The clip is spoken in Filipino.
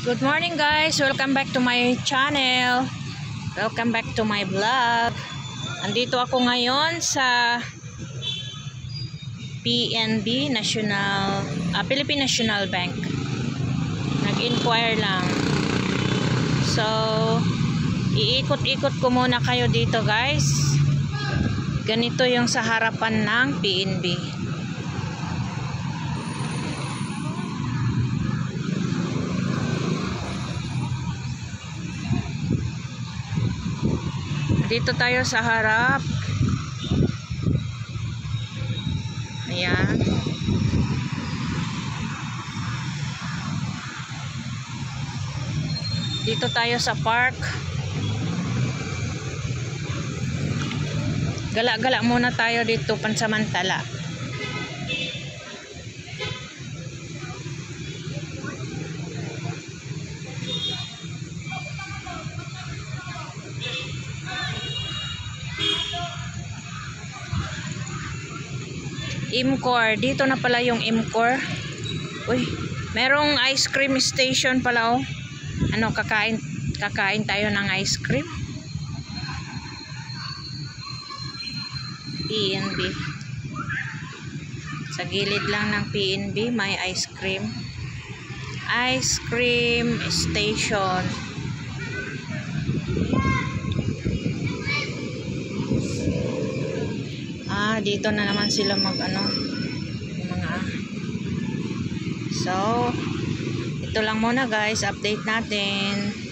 Good morning guys, welcome back to my channel. Welcome back to my vlog. Andito ako ngayon sa PNB National, Philippine National Bank. Nag-inquire lang. So, iikot-ikot ko muna kayo dito guys. Ganito yung sa harapan ng PNB. Dito tayo sa harap. Ayan. Dito tayo sa park. Gala-gala muna tayo dito pansamantala. Imcor, dito na pala yung Imcor. Uy, merong ice cream station pala oh. Ano, kakain tayo ng ice cream. PNB. Sa gilid lang ng PNB may ice cream. Ice cream station. Dito na naman sila So, ito lang muna guys, update natin.